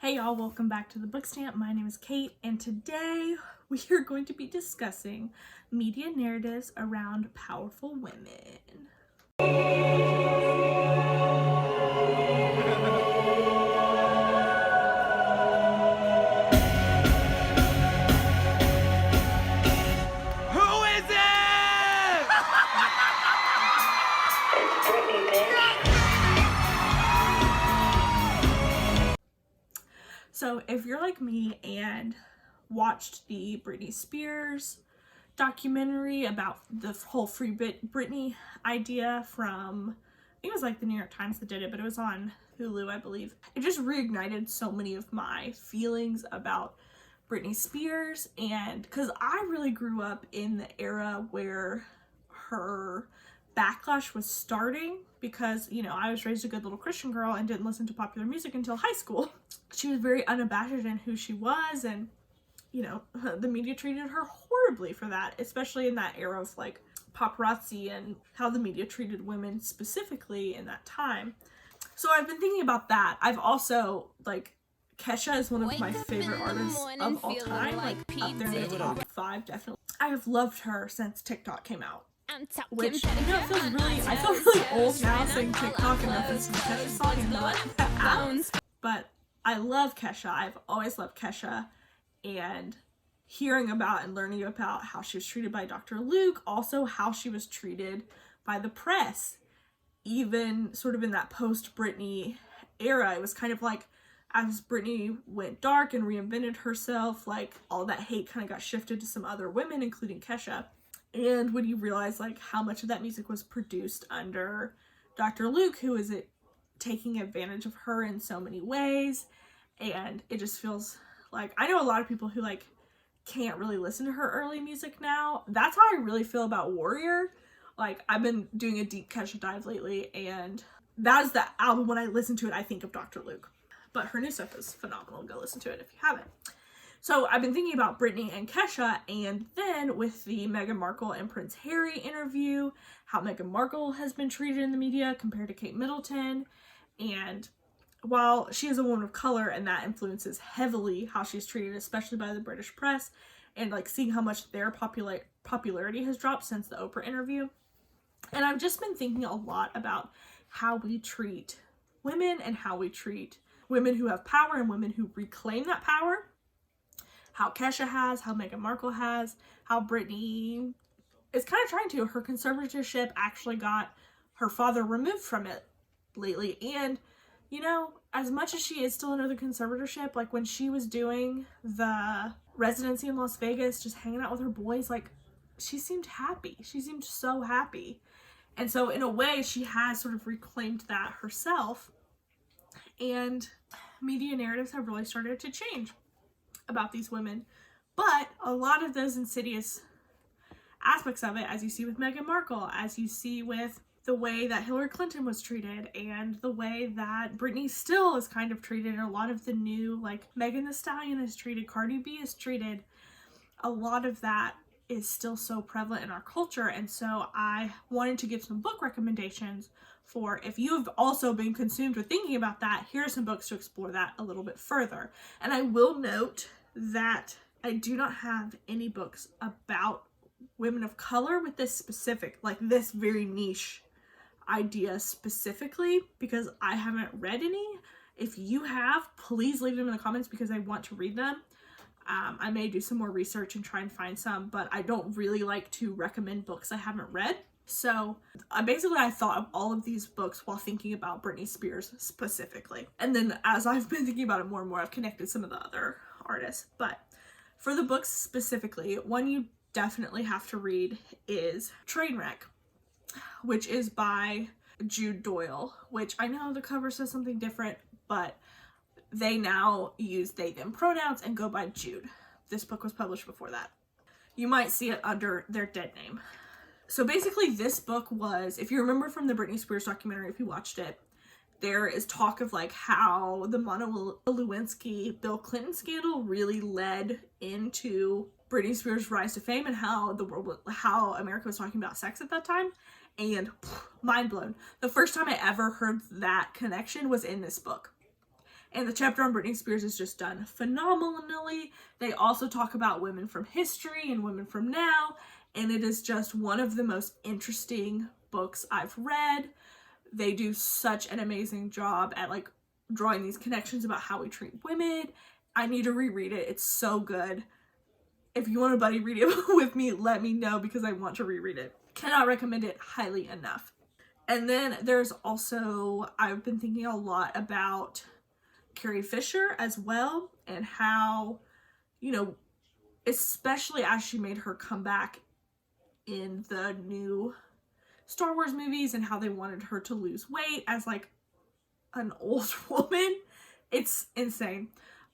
Hey y'all, welcome back to the Book Stamp. My name is Kate, and today we are going to be discussing media narratives around powerful women. Who is it? It's Britney, bitch. So if you're like me and watched the Britney Spears documentary about the whole Free Britney idea from, I think it was like the New York Times that did it, but it was on Hulu, I believe. It just reignited so many of my feelings about Britney Spears, and because I really grew up in the era where her backlash was starting, because, you know, I was raised a good little Christian girl and didn't listen to popular music until high school. She was very unabashed in who she was, and, you know, the media treated her horribly for that, especially in that era of like paparazzi and how the media treated women specifically in that time. So I've been thinking about that. I've also, like, Kesha is one of my favorite artists of all time, like up there in the top 5, definitely. I have loved her since TikTok came out. Which, you know, feels really, I feel really old now saying TikTok in reference to the Kesha song and not that app. But I love Kesha. I've always loved Kesha, and hearing about and learning about how she was treated by Dr. Luke, also how she was treated by the press, even sort of in that post-Britney era. It was kind of like, as Britney went dark and reinvented herself, like, all that hate kind of got shifted to some other women, including Kesha. And when you realize, like, how much of that music was produced under Dr. Luke, who is taking advantage of her in so many ways, and it just feels like, I know a lot of people who, like, can't really listen to her early music now. That's how I really feel about Warrior. Like, I've been doing a deep Kesha dive lately, and that is the album, when I listen to it, I think of Dr. Luke. But her new stuff is phenomenal. Go listen to it if you haven't. So I've been thinking about Britney and Kesha, and then with the Meghan Markle and Prince Harry interview, how Meghan Markle has been treated in the media compared to Kate Middleton. And while she is a woman of color, and that influences heavily how she's treated, especially by the British press, and like seeing how much their popularity has dropped since the Oprah interview. And I've just been thinking a lot about how we treat women and how we treat women who have power and women who reclaim that power. How Kesha has, how Meghan Markle has, how Britney is kind of trying to. Her conservatorship actually got her father removed from it lately. And, you know, as much as she is still under the conservatorship, like when she was doing the residency in Las Vegas, just hanging out with her boys, like, she seemed happy. She seemed so happy. And so in a way, she has sort of reclaimed that herself. And media narratives have really started to change about these women. But a lot of those insidious aspects of it, as you see with Meghan Markle, as you see with the way that Hillary Clinton was treated, and the way that Britney still is kind of treated, and a lot of the new, like, Megan Thee Stallion is treated, Cardi B is treated, a lot of that is still so prevalent in our culture. And so I wanted to give some book recommendations for, if you have also been consumed with thinking about that, here are some books to explore that a little bit further. And I will note that I do not have any books about women of color with this specific, like this very niche idea specifically, because I haven't read any. If you have, please leave them in the comments, because I want to read them. I may do some more research and try and find some, but I don't really like to recommend books I haven't read. So I thought of all of these books while thinking about Britney Spears specifically. And then as I've been thinking about it more and more, I've connected some of the other artists. But for the books specifically, one you definitely have to read is Trainwreck, which is by Jude Doyle, which I know the cover says something different, but they now use they, them pronouns and go by Jude. This book was published before that. You might see it under their dead name. So basically this book was, if you remember from the Britney Spears documentary, if you watched it, there is talk of like how the Monica Lewinsky Bill Clinton scandal really led into Britney Spears' rise to fame, and how how America was talking about sex at that time. And mind blown. The first time I ever heard that connection was in this book. And the chapter on Britney Spears is just done phenomenally. They also talk about women from history and women from now, and it is just one of the most interesting books I've read. They do such an amazing job at like drawing these connections about how we treat women. I need to reread it. It's so good. If you want a buddy read it with me, let me know because I want to reread it. Cannot recommend it highly enough. And then there's also, I've been thinking a lot about Carrie Fisher as well, and how, you know, especially as she made her comeback in the new Star Wars movies and how they wanted her to lose weight as like an old woman. It's insane.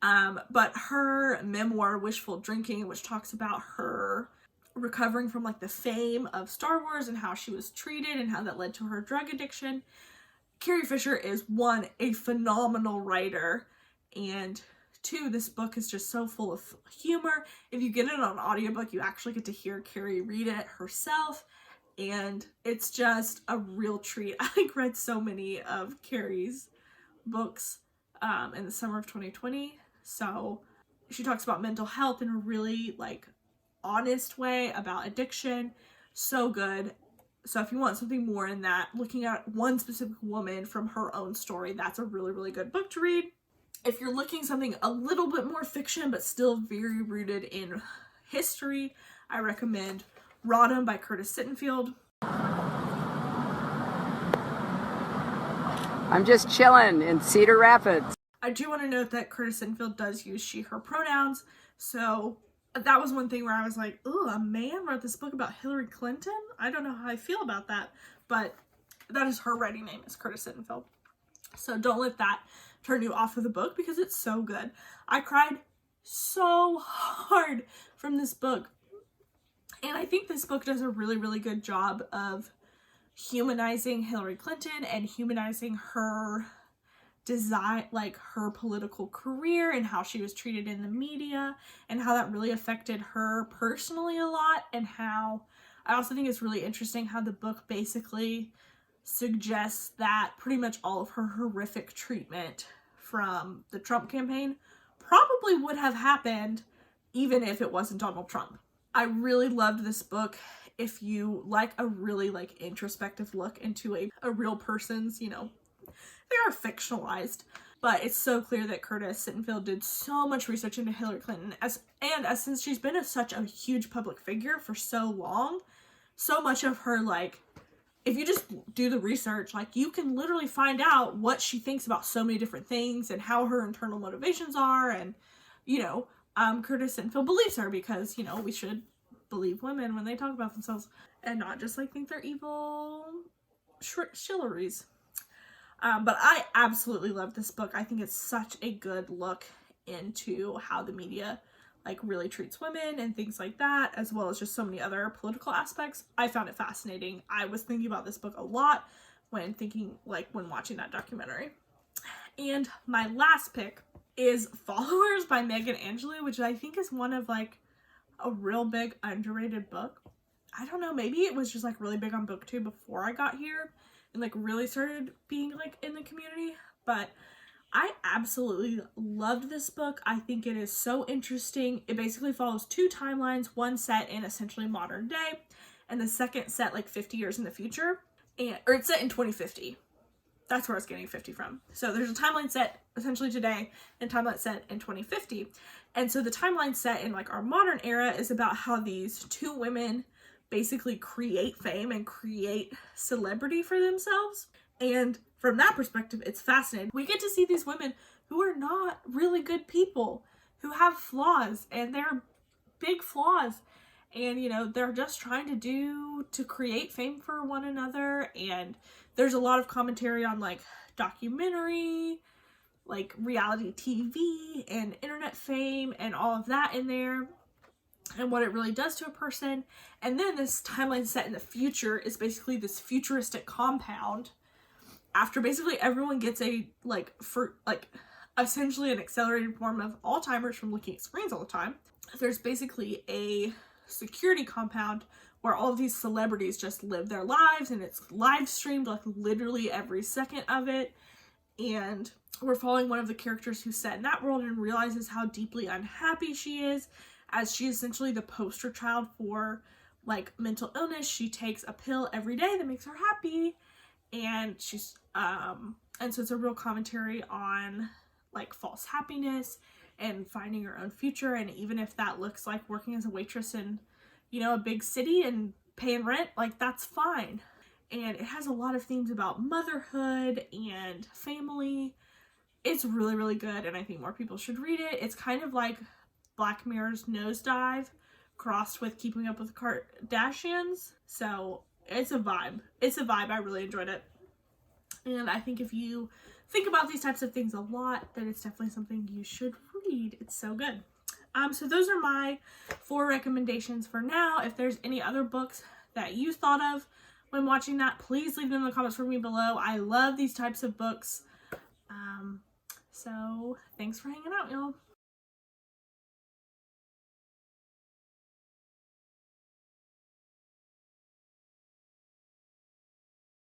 But her memoir, Wishful Drinking, which talks about her recovering from like the fame of Star Wars and how she was treated and how that led to her drug addiction. Carrie Fisher is, one, a phenomenal writer, and two, this book is just so full of humor. If you get it on audiobook, you actually get to hear Carrie read it herself, and it's just a real treat. I like read so many of Carrie's books in the summer of 2020. So she talks about mental health in a really like honest way about addiction. So good. So if you want something more in that, looking at one specific woman from her own story, that's a really, really good book to read. If you're looking something a little bit more fiction, but still very rooted in history, I recommend Rodham by Curtis Sittenfield. I'm just chilling in Cedar Rapids. I do want to note that Curtis Sittenfield does use she, her pronouns. So that was one thing where I was like, oh, a man wrote this book about Hillary Clinton? I don't know how I feel about that. But that is her writing name, is Curtis Sittenfield. So don't let that turn you off of the book because it's so good. I cried so hard from this book. And I think this book does a really, really good job of humanizing Hillary Clinton and humanizing her design, like her political career and how she was treated in the media and how that really affected her personally a lot. And how I also think it's really interesting how the book basically suggests that pretty much all of her horrific treatment from the Trump campaign probably would have happened even if it wasn't Donald Trump. I really loved this book. If you like a really like introspective look into a real person's, you know, they are fictionalized, but it's so clear that Curtis Sittenfield did so much research into Hillary Clinton as since she's been such a huge public figure for so long, so much of her, like, if you just do the research, like, you can literally find out what she thinks about so many different things and how her internal motivations are. And, you know, Curtis Sittenfield believes her because, you know, we should believe women when they talk about themselves and not just like think they're evil shilleries. But I absolutely love this book. I think it's such a good look into how the media like really treats women and things like that, as well as just so many other political aspects. I found it fascinating. I was thinking about this book a lot when watching that documentary. And my last pick is Followers by Megan Angelo, which I think is one of like a real big underrated book. I don't know, maybe it was just like really big on BookTube before I got here and like really started being like in the community, but I absolutely loved this book. I think it is so interesting. It basically follows two timelines, one set in essentially modern day and the second set like 50 years in the future, or it's set in 2050. That's where I was getting 50 from. So there's a timeline set essentially today and timeline set in 2050. And so the timeline set in like our modern era is about how these two women basically create fame and create celebrity for themselves. And from that perspective, it's fascinating. We get to see these women who are not really good people, who have flaws, and they're big flaws. And, you know, they're just trying to create fame for one another. And there's a lot of commentary on like documentary, like reality TV and internet fame and all of that in there, and what it really does to a person. And then this timeline set in the future is basically this futuristic compound after basically everyone gets essentially an accelerated form of Alzheimer's from looking at screens all the time. There's basically a security compound where all of these celebrities just live their lives, and it's live streamed like literally every second of it. and we're following one of the characters who's set in that world and realizes how deeply unhappy she is, as she is essentially the poster child for like mental illness. She takes a pill every day that makes her happy, and she's and so it's a real commentary on like false happiness and finding your own future, and even if that looks like working as a waitress in, you know, a big city and paying rent, like that's fine. And it has a lot of themes about motherhood and family. It's really, really good, and I think more people should read it. It's kind of like Black Mirror's Nosedive crossed with Keeping Up with the Kardashians. So it's a vibe. It's a vibe. I really enjoyed it. And I think if you think about these types of things a lot, then it's definitely something you should read. It's so good. So those are my 4 recommendations for now. If there's any other books that you thought of when watching that, please leave them in the comments for me below. I love these types of books. So thanks for hanging out, y'all.